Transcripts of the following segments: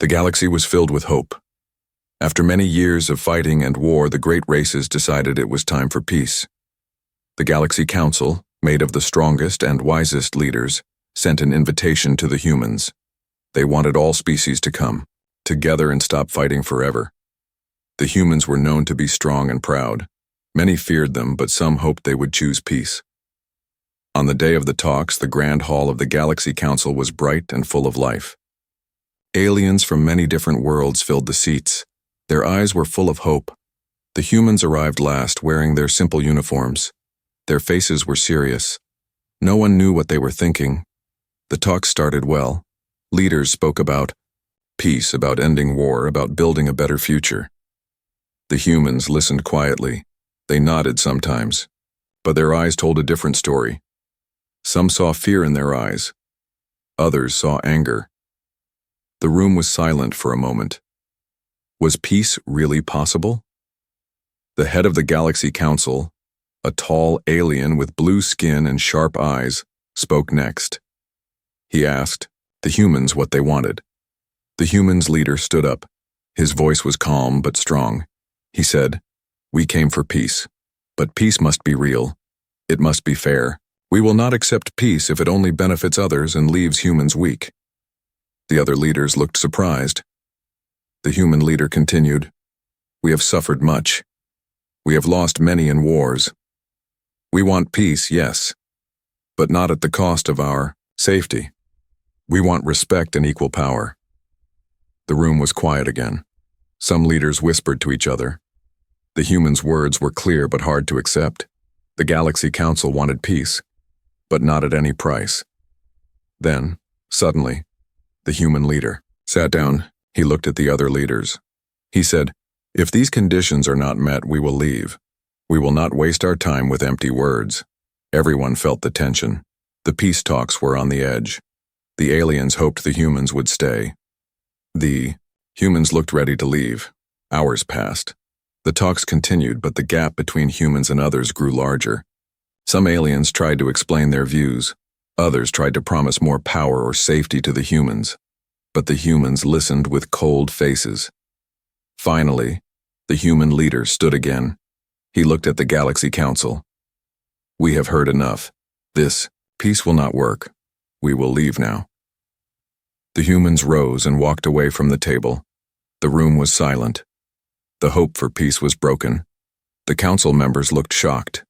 The galaxy was filled with hope. After many years of fighting and war, the great races decided it was time for peace. The Galaxy Council, made of the strongest and wisest leaders, sent an invitation to the humans. They wanted all species to come together and stop fighting forever. The humans were known to be strong and proud. Many feared them, but some hoped they would choose peace. On the day of the talks, the Grand Hall of the Galaxy Council was bright and full of life. Aliens from many different worlds filled the seats. Their eyes were full of hope. The humans arrived last, wearing their simple uniforms. Their faces were serious. No one knew what they were thinking. The talks started well. Leaders spoke about peace, about ending war, about building a better future. The humans listened quietly. They nodded sometimes, but their eyes told a different story. Some saw fear in their eyes. Others saw anger. The room was silent for a moment. Was peace really possible? The head of the Galaxy Council, a tall alien with blue skin and sharp eyes, spoke next. He asked the humans what they wanted. The humans' leader stood up. His voice was calm but strong. He said, "We came for peace, but peace must be real. It must be fair. We will not accept peace if it only benefits others and leaves humans weak." The other leaders looked surprised. The human leader continued, "We have suffered much. We have lost many in wars. We want peace, yes, but not at the cost of our safety. We want respect and equal power." The room was quiet again. Some leaders whispered to each other. The humans' words were clear but hard to accept. The Galaxy Council wanted peace, but not at any price. Then, suddenly, the human leader sat down. He looked at the other leaders. He said, "If these conditions are not met, we will leave. We will not waste our time with empty words." Everyone felt the tension. The peace talks were on the edge. The aliens hoped the humans would stay. The humans looked ready to leave. Hours passed. The talks continued, but the gap between humans and others grew larger. Some aliens tried to explain their views. Others tried to promise more power or safety to the humans. But the humans listened with cold faces. Finally, the human leader stood again. He looked at the Galaxy Council. "We have heard enough. This peace will not work. We will leave now." The humans rose and walked away from the table. The room was silent. The hope for peace was broken. The council members looked shocked.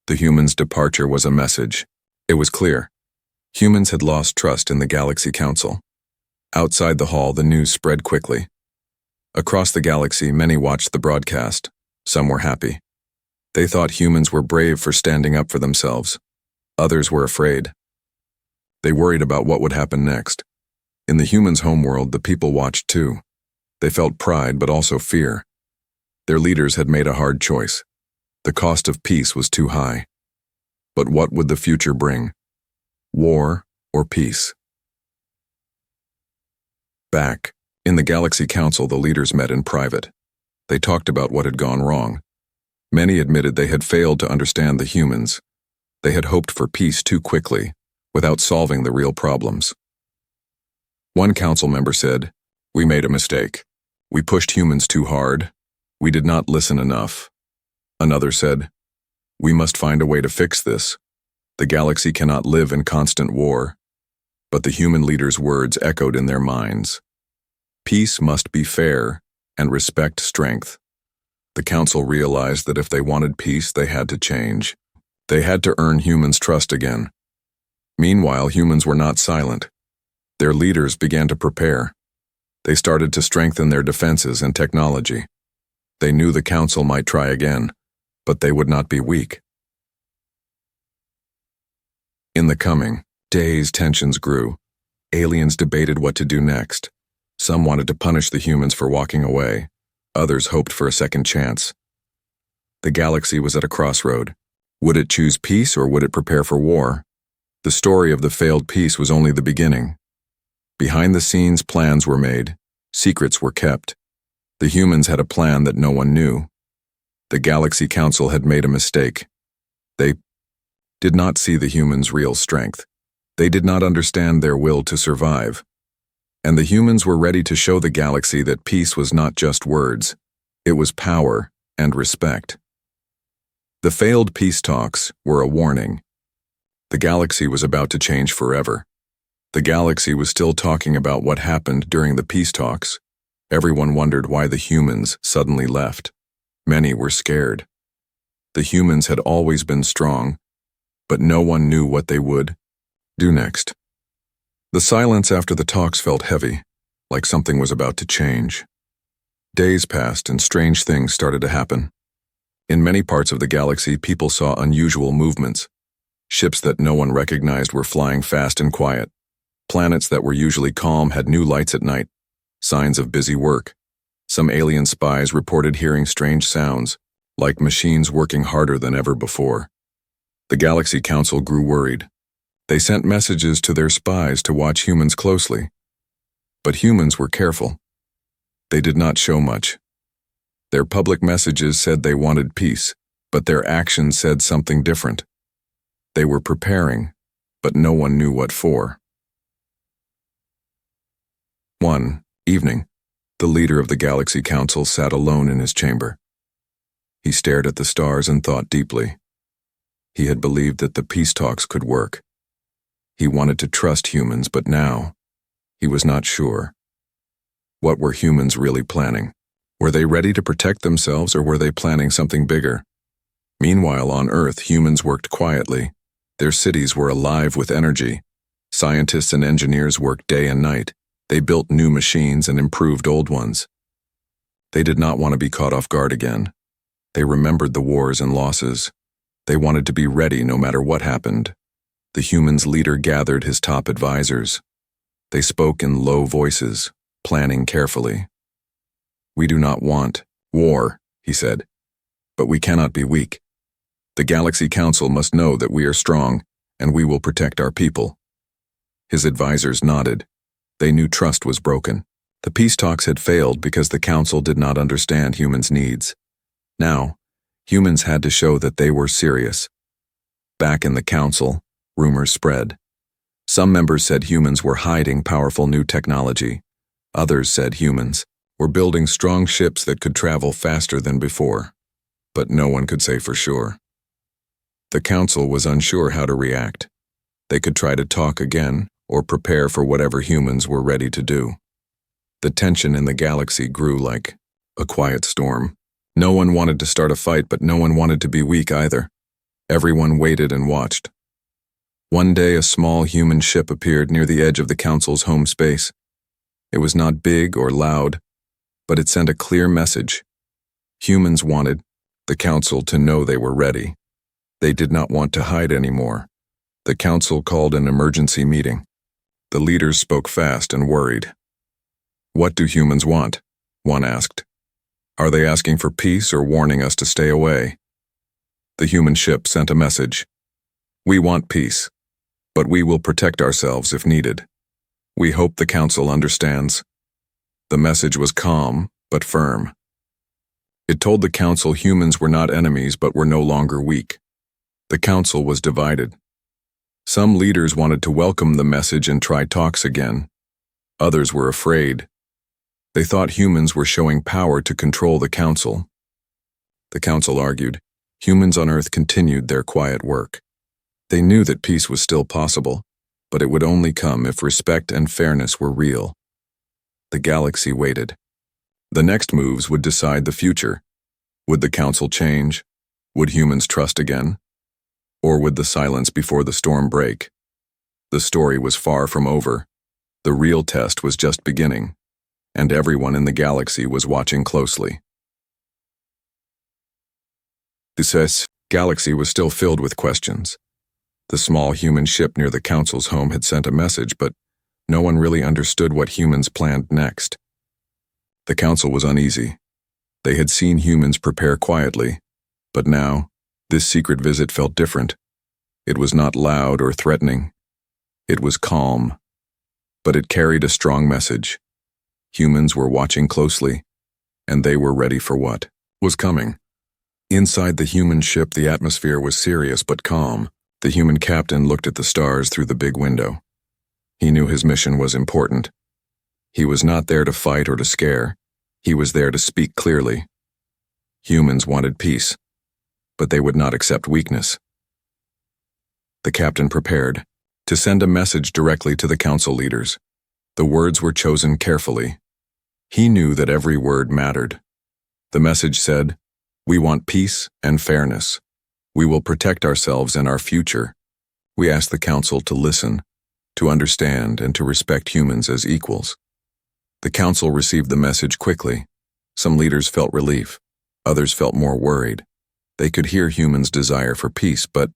The humans' departure was a message. It was clear. Humans had lost trust in the Galaxy Council. Outside the hall, the news spread quickly. Across the galaxy, many watched the broadcast. Some were happy. They thought humans were brave for standing up for themselves. Others were afraid. They worried about what would happen next. In the humans' homeworld, the people watched too. They felt pride but also fear. Their leaders had made a hard choice. The cost of peace was too high. But what would the future bring? War or peace? Back in the Galaxy Council, the leaders met in private. They talked about what had gone wrong. Many admitted they had failed to understand the humans. They had hoped for peace too quickly, without solving the real problems. One council member said, "We made a mistake. We pushed humans too hard. We did not listen enough." Another said, "We must find a way to fix this. The galaxy cannot live in constant war." But the human leaders' words echoed in their minds. Peace must be fair and respect strength. The council realized that if they wanted peace, they had to change. They had to earn humans' trust again. Meanwhile, humans were not silent. Their leaders began to prepare. They started to strengthen their defenses and technology. They knew the council might try again, but they would not be weak. In the coming days, tensions grew. Aliens debated what to do next. Some wanted to punish the humans for walking away. Others hoped for a second chance. The galaxy was at a crossroad. Would it choose peace or would it prepare for war? The story of the failed peace was only the beginning. Behind the scenes, plans were made. Secrets were kept. The humans had a plan that no one knew. The Galaxy Council had made a mistake. They did not see the humans' real strength. They did not understand their will to survive. And the humans were ready to show the galaxy that peace was not just words, it was power and respect. The failed peace talks were a warning. The galaxy was about to change forever. The galaxy was still talking about what happened during the peace talks. Everyone wondered why the humans suddenly left. Many were scared. The humans had always been strong, but no one knew what they would do next. The silence after the talks felt heavy, like something was about to change. Days passed and strange things started to happen. In many parts of the galaxy, people saw unusual movements. Ships that no one recognized were flying fast and quiet. Planets that were usually calm had new lights at night, signs of busy work. Some alien spies reported hearing strange sounds, like machines working harder than ever before. The Galaxy Council grew worried. They sent messages to their spies to watch humans closely. But humans were careful. They did not show much. Their public messages said they wanted peace, but their actions said something different. They were preparing, but no one knew what for. One evening, the leader of the Galaxy Council sat alone in his chamber. He stared at the stars and thought deeply. He had believed that the peace talks could work. He wanted to trust humans, but now, he was not sure. What were humans really planning? Were they ready to protect themselves, or were they planning something bigger? Meanwhile, on Earth, humans worked quietly. Their cities were alive with energy. Scientists and engineers worked day and night. They built new machines and improved old ones. They did not want to be caught off guard again. They remembered the wars and losses. They wanted to be ready no matter what happened. The humans' leader gathered his top advisors. They spoke in low voices, planning carefully. "We do not want war," he said, "but we cannot be weak. The Galaxy Council must know that we are strong, and we will protect our people." His advisors nodded. They knew trust was broken. The peace talks had failed because the Council did not understand humans' needs. Now, humans had to show that they were serious. Back in the Council, rumors spread. Some members said humans were hiding powerful new technology. Others said humans were building strong ships that could travel faster than before. But no one could say for sure. The Council was unsure how to react. They could try to talk again, or prepare for whatever humans were ready to do. The tension in the galaxy grew like a quiet storm. No one wanted to start a fight, but no one wanted to be weak either. Everyone waited and watched. One day, a small human ship appeared near the edge of the Council's home space. It was not big or loud, but it sent a clear message. Humans wanted the Council to know they were ready. They did not want to hide anymore. The Council called an emergency meeting. The leaders spoke fast and worried. "What do humans want?" one asked. "Are they asking for peace or warning us to stay away?" The human ship sent a message. "We want peace, but we will protect ourselves if needed. We hope the Council understands." The message was calm, but firm. It told the Council humans were not enemies but were no longer weak. The Council was divided. Some leaders wanted to welcome the message and try talks again. Others were afraid. They thought humans were showing power to control the Council. The Council argued. Humans on Earth continued their quiet work. They knew that peace was still possible, but it would only come if respect and fairness were real. The galaxy waited. The next moves would decide the future. Would the Council change? Would humans trust again? Or would the silence before the storm break? The story was far from over. The real test was just beginning, and everyone in the galaxy was watching closely. This galaxy was still filled with questions. The small human ship near the Council's home had sent a message, but no one really understood what humans planned next. The Council was uneasy. They had seen humans prepare quietly, but now, this secret visit felt different. It was not loud or threatening. It was calm, but it carried a strong message. Humans were watching closely, and they were ready for what was coming. Inside the human ship, the atmosphere was serious but calm. The human captain looked at the stars through the big window. He knew his mission was important. He was not there to fight or to scare. He was there to speak clearly. Humans wanted peace, but they would not accept weakness. The captain prepared to send a message directly to the council leaders. The words were chosen carefully. He knew that every word mattered. The message said, "We want peace and fairness. We will protect ourselves and our future. We ask the council to listen, to understand, and to respect humans as equals." The council received the message quickly. Some leaders felt relief. Others felt more worried. They could hear humans' desire for peace, but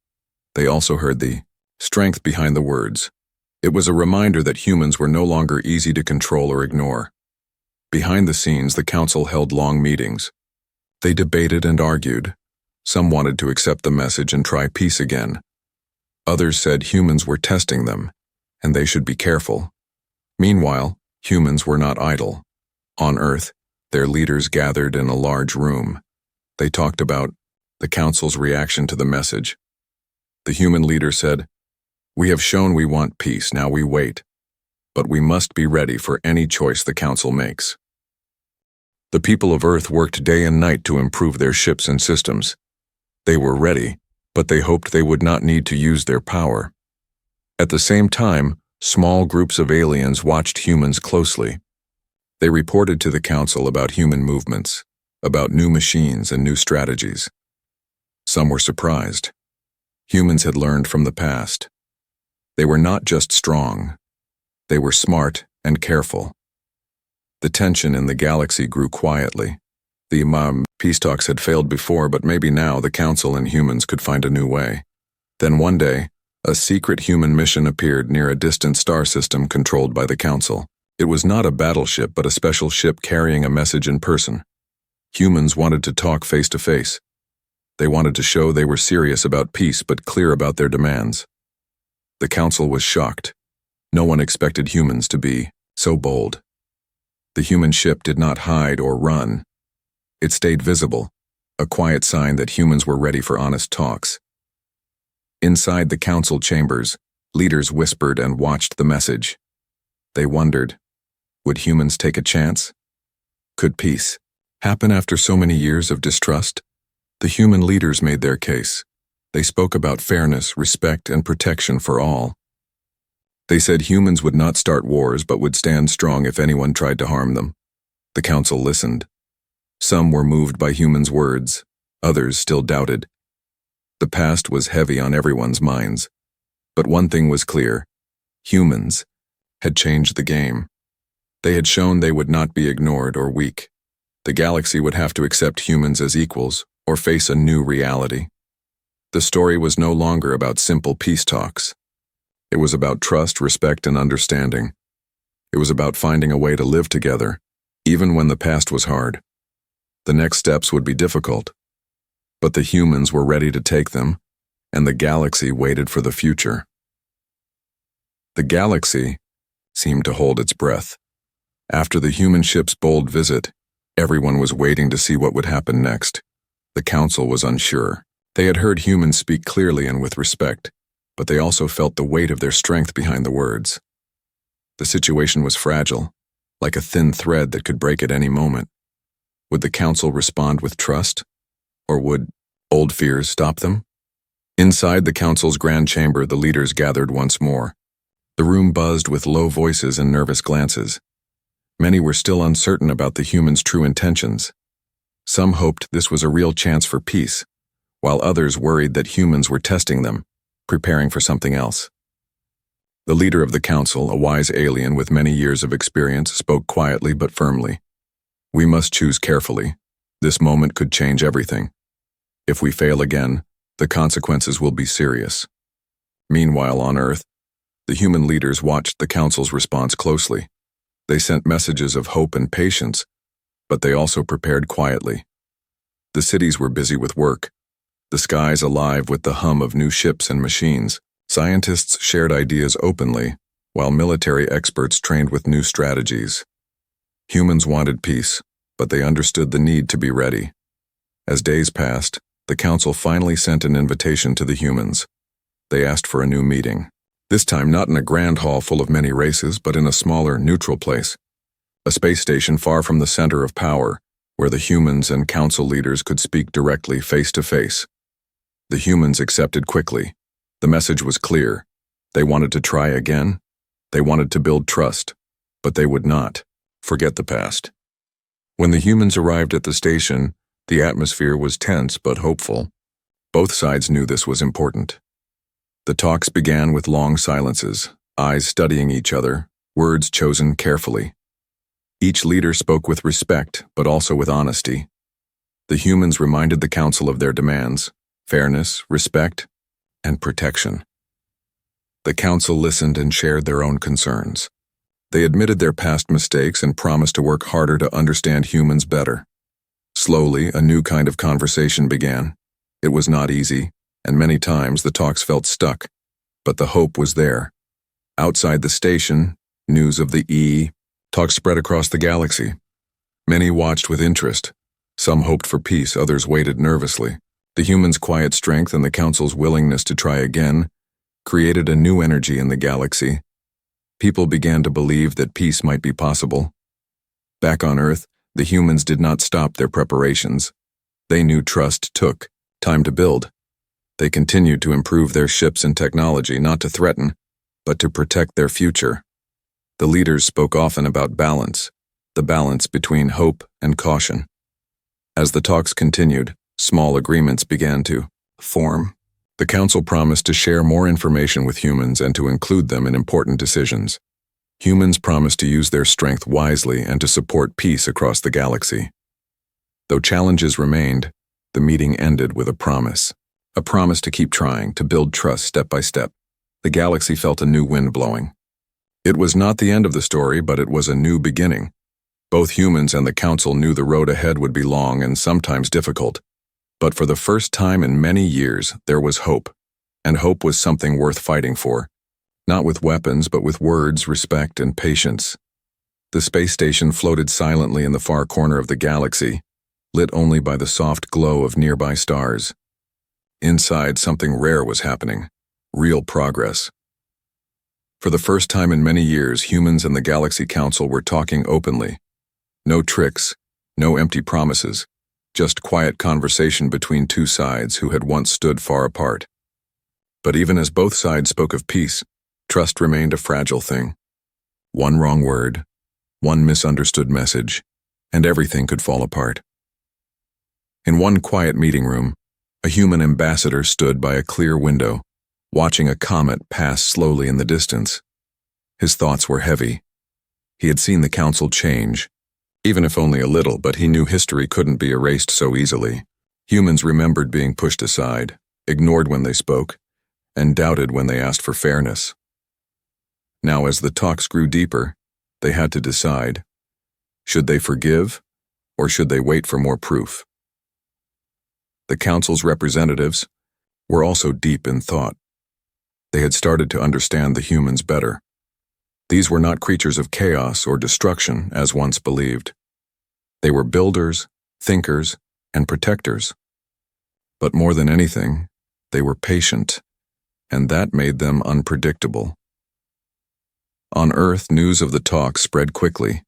they also heard the strength behind the words. It was a reminder that humans were no longer easy to control or ignore. Behind the scenes, the council held long meetings. They debated and argued. Some wanted to accept the message and try peace again. Others said humans were testing them, and they should be careful. Meanwhile, humans were not idle. On Earth, their leaders gathered in a large room. They talked about the council's reaction to the message. The human leader said, "We have shown we want peace, now we wait. But we must be ready for any choice the council makes." The people of Earth worked day and night to improve their ships and systems. They were ready, but they hoped they would not need to use their power. At the same time, small groups of aliens watched humans closely. They reported to the council about human movements, about new machines and new strategies. Some were surprised. Humans had learned from the past. They were not just strong. They were smart and careful. The tension in the galaxy grew quietly. The peace talks had failed before, but maybe now the council and humans could find a new way. Then one day, a secret human mission appeared near a distant star system controlled by the council. It was not a battleship, but a special ship carrying a message in person. Humans wanted to talk face to face. They wanted to show they were serious about peace, but clear about their demands. The council was shocked. No one expected humans to be so bold. The human ship did not hide or run. It stayed visible, a quiet sign that humans were ready for honest talks. Inside the council chambers, leaders whispered and watched the message. They wondered, would humans take a chance? Could peace happen after so many years of distrust? The human leaders made their case. They spoke about fairness, respect, and protection for all. They said humans would not start wars but would stand strong if anyone tried to harm them. The council listened. Some were moved by humans' words, others still doubted. The past was heavy on everyone's minds. But one thing was clear: humans had changed the game. They had shown they would not be ignored or weak. The galaxy would have to accept humans as equals or face a new reality. The story was no longer about simple peace talks. It was about trust, respect, and understanding. It was about finding a way to live together, even when the past was hard. The next steps would be difficult, but the humans were ready to take them, and the galaxy waited for the future. The galaxy seemed to hold its breath. After the human ship's bold visit, everyone was waiting to see what would happen next. The council was unsure. They had heard humans speak clearly and with respect, but they also felt the weight of their strength behind the words. The situation was fragile, like a thin thread that could break at any moment. Would the council respond with trust? Or would old fears stop them? Inside the council's grand chamber, the leaders gathered once more. The room buzzed with low voices and nervous glances. Many were still uncertain about the humans' true intentions. Some hoped this was a real chance for peace, while others worried that humans were testing them, preparing for something else. The leader of the council, a wise alien with many years of experience, spoke quietly but firmly. "We must choose carefully. This moment could change everything. If we fail again, the consequences will be serious." Meanwhile, on Earth, the human leaders watched the council's response closely. They sent messages of hope and patience, but they also prepared quietly. The cities were busy with work, the skies alive with the hum of new ships and machines. Scientists shared ideas openly, while military experts trained with new strategies. Humans wanted peace, but they understood the need to be ready. As days passed, the council finally sent an invitation to the humans. They asked for a new meeting. This time not in a grand hall full of many races, but in a smaller, neutral place. a space station far from the center of power, where the humans and council leaders could speak directly face to face. The humans accepted quickly. The message was clear. They wanted to try again. They wanted to build trust, but they would not forget the past. When the humans arrived at the station, the atmosphere was tense but hopeful. Both sides knew this was important. The talks began with long silences, eyes studying each other, words chosen carefully. Each leader spoke with respect, but also with honesty. The humans reminded the council of their demands: fairness, respect, and protection. The council listened and shared their own concerns. They admitted their past mistakes and promised to work harder to understand humans better. Slowly, a new kind of conversation began. It was not easy, and many times the talks felt stuck, but the hope was there. Outside the station, news of the talks spread across the galaxy. Many watched with interest. Some hoped for peace, others waited nervously. The humans' quiet strength and the council's willingness to try again created a new energy in the galaxy. People began to believe that peace might be possible. Back on Earth, the humans did not stop their preparations. They knew trust took time to build. They continued to improve their ships and technology, not to threaten, but to protect their future. The leaders spoke often about balance, the balance between hope and caution. As the talks continued, small agreements began to form. The council promised to share more information with humans and to include them in important decisions. Humans promised to use their strength wisely and to support peace across the galaxy. Though challenges remained, the meeting ended with a promise to keep trying, to build trust step by step. The galaxy felt a new wind blowing. It was not the end of the story, but it was a new beginning. Both humans and the council knew the road ahead would be long and sometimes difficult. But for the first time in many years, there was hope. And hope was something worth fighting for. Not with weapons, but with words, respect, and patience. The space station floated silently in the far corner of the galaxy, lit only by the soft glow of nearby stars. Inside, something rare was happening. Real progress. For the first time in many years, humans and the Galaxy Council were talking openly. No tricks, no empty promises, just quiet conversation between two sides who had once stood far apart. But even as both sides spoke of peace, trust remained a fragile thing. One wrong word, one misunderstood message, and everything could fall apart. In one quiet meeting room, a human ambassador stood by a clear window, watching a comet pass slowly in the distance. His thoughts were heavy. He had seen the council change, even if only a little, but he knew history couldn't be erased so easily. Humans remembered being pushed aside, ignored when they spoke, and doubted when they asked for fairness. Now, as the talks grew deeper, they had to decide. Should they forgive, or should they wait for more proof? The council's representatives were also deep in thought. They had started to understand the humans better. These were not creatures of chaos or destruction, as once believed. They were builders, thinkers, and protectors. But more than anything, they were patient, and that made them unpredictable. On Earth, news of the talks spread quickly.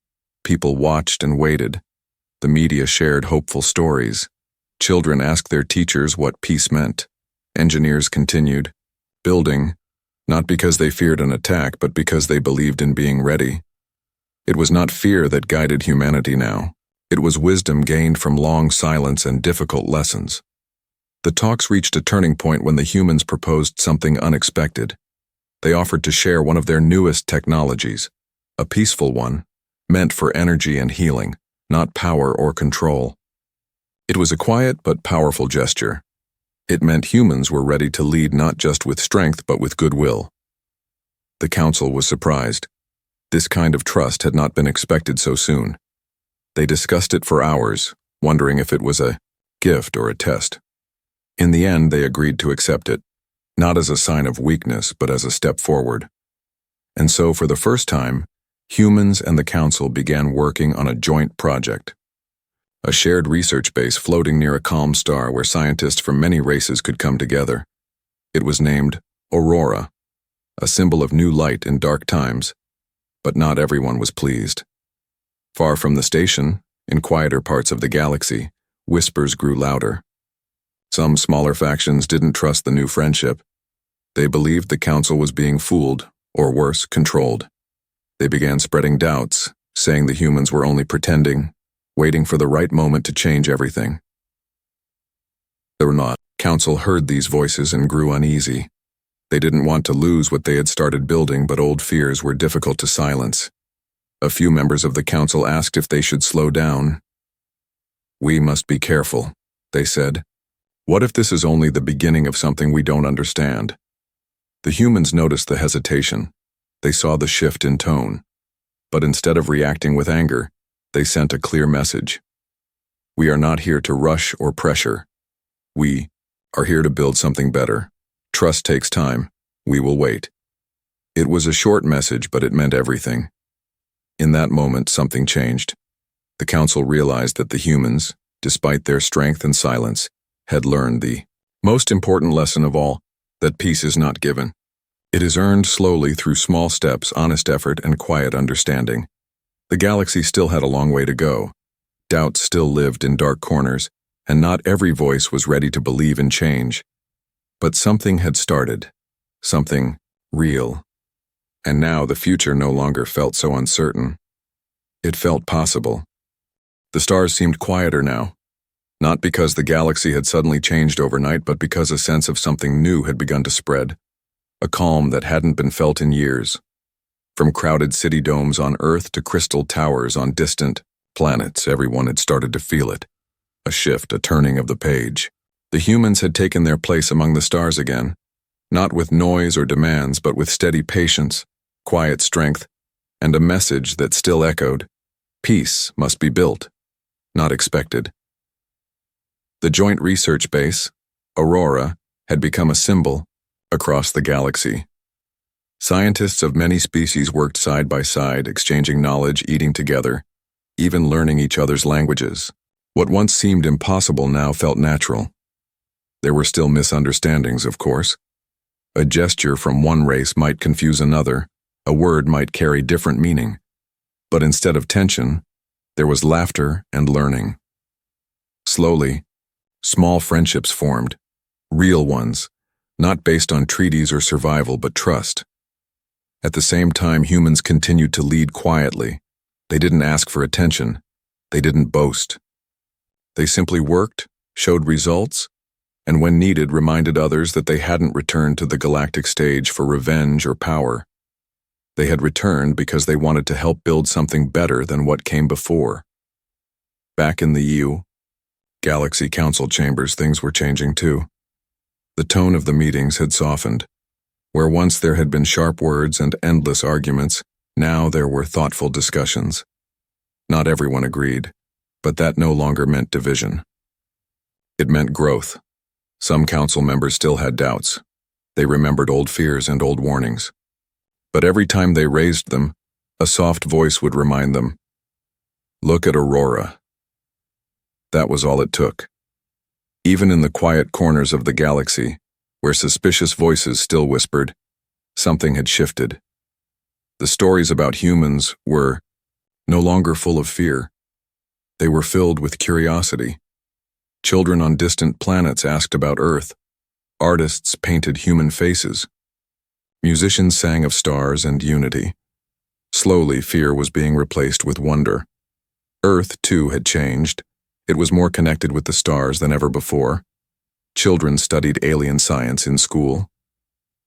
People watched and waited. The media shared hopeful stories. Children asked their teachers what peace meant. Engineers continued building, not because they feared an attack, but because they believed in being ready. It was not fear that guided humanity now. It was wisdom gained from long silence and difficult lessons. The talks reached a turning point when the humans proposed something unexpected. They offered to share one of their newest technologies, a peaceful one, meant for energy and healing, not power or control. It was a quiet but powerful gesture. It meant humans were ready to lead not just with strength but with goodwill. The council was surprised. This kind of trust had not been expected so soon. They discussed it for hours, wondering if it was a gift or a test. In the end, they agreed to accept it, not as a sign of weakness but as a step forward. And so, for the first time, humans and the council began working on a joint project. A shared research base floating near a calm star where scientists from many races could come together. It was named Aurora, a symbol of new light in dark times, but not everyone was pleased. Far from the station, in quieter parts of the galaxy, whispers grew louder. Some smaller factions didn't trust the new friendship. They believed the council was being fooled, or worse, controlled. They began spreading doubts, saying the humans were only pretending, waiting for the right moment to change everything. They were not. Council heard these voices and grew uneasy. They didn't want to lose what they had started building, but old fears were difficult to silence. A few members of the council asked if they should slow down. "We must be careful," they said. "What if this is only the beginning of something we don't understand?" The humans noticed the hesitation. They saw the shift in tone. But instead of reacting with anger, they sent a clear message. "We are not here to rush or pressure. We are here to build something better. Trust takes time. We will wait." It was a short message, but it meant everything. In that moment, something changed. The council realized that the humans, despite their strength and silence, had learned the most important lesson of all, that peace is not given. It is earned slowly through small steps, honest effort, and quiet understanding. The galaxy still had a long way to go. Doubt still lived in dark corners, and not every voice was ready to believe in change. But something had started, something real. And now the future no longer felt so uncertain. It felt possible. The stars seemed quieter now, not because the galaxy had suddenly changed overnight, but because a sense of something new had begun to spread, a calm that hadn't been felt in years. From crowded city domes on Earth to crystal towers on distant planets, everyone had started to feel it. A shift, a turning of the page. The humans had taken their place among the stars again, not with noise or demands, but with steady patience, quiet strength, and a message that still echoed: peace must be built, not expected. The Joint Research Base, Aurora, had become a symbol across the galaxy. Scientists of many species worked side by side, exchanging knowledge, eating together, even learning each other's languages. What once seemed impossible now felt natural. There were still misunderstandings, of course. A gesture from one race might confuse another, a word might carry different meaning. But instead of tension, there was laughter and learning. Slowly, small friendships formed, real ones, not based on treaties or survival, but trust. At the same time, humans continued to lead quietly. They didn't ask for attention. They didn't boast. They simply worked, showed results, and when needed, reminded others that they hadn't returned to the galactic stage for revenge or power. They had returned because they wanted to help build something better than what came before. Back in the Galaxy Council chambers, things were changing too. The tone of the meetings had softened. Where once there had been sharp words and endless arguments, now there were thoughtful discussions. Not everyone agreed, but that no longer meant division. It meant growth. Some council members still had doubts. They remembered old fears and old warnings. But every time they raised them, a soft voice would remind them, "Look at Aurora." That was all it took. Even in the quiet corners of the galaxy, where suspicious voices still whispered, something had shifted. The stories about humans were no longer full of fear. They were filled with curiosity. Children on distant planets asked about Earth. Artists painted human faces. Musicians sang of stars and unity. Slowly, fear was being replaced with wonder. Earth, too, had changed. It was more connected with the stars than ever before. Children studied alien science in school.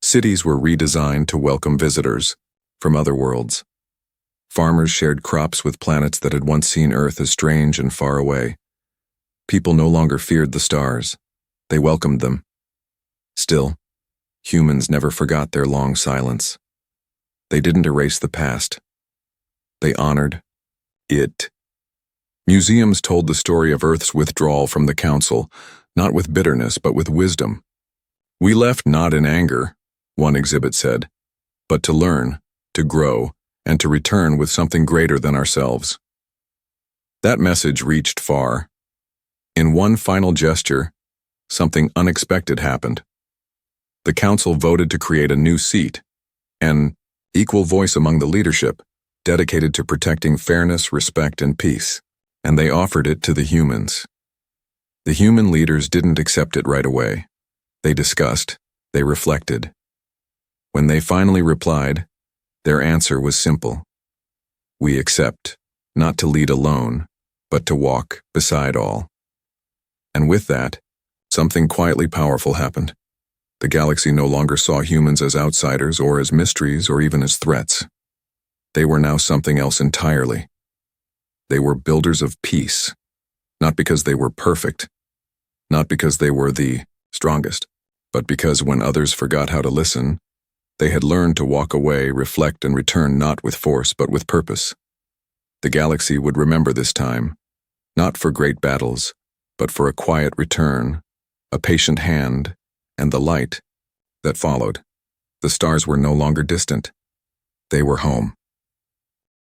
Cities were redesigned to welcome visitors from other worlds. Farmers shared crops with planets that had once seen Earth as strange and far away. People no longer feared the stars. They welcomed them. Still, humans never forgot their long silence. They didn't erase the past. They honored it. Museums told the story of Earth's withdrawal from the Council, not with bitterness, but with wisdom. "We left not in anger," one exhibit said, "but to learn, to grow, and to return with something greater than ourselves." That message reached far. In one final gesture, something unexpected happened. The Council voted to create a new seat, an equal voice among the leadership, dedicated to protecting fairness, respect, and peace. And they offered it to the humans. The human leaders didn't accept it right away. They discussed, they reflected. When they finally replied, their answer was simple. We accept, not to lead alone, but to walk beside all. And with that, something quietly powerful happened. The galaxy no longer saw humans as outsiders or as mysteries or even as threats. They were now something else entirely. They were builders of peace, not because they were perfect, not because they were the strongest, but because when others forgot how to listen, they had learned to walk away, reflect, and return not with force but with purpose. The galaxy would remember this time, not for great battles, but for a quiet return, a patient hand, and the light that followed. The stars were no longer distant. They were home.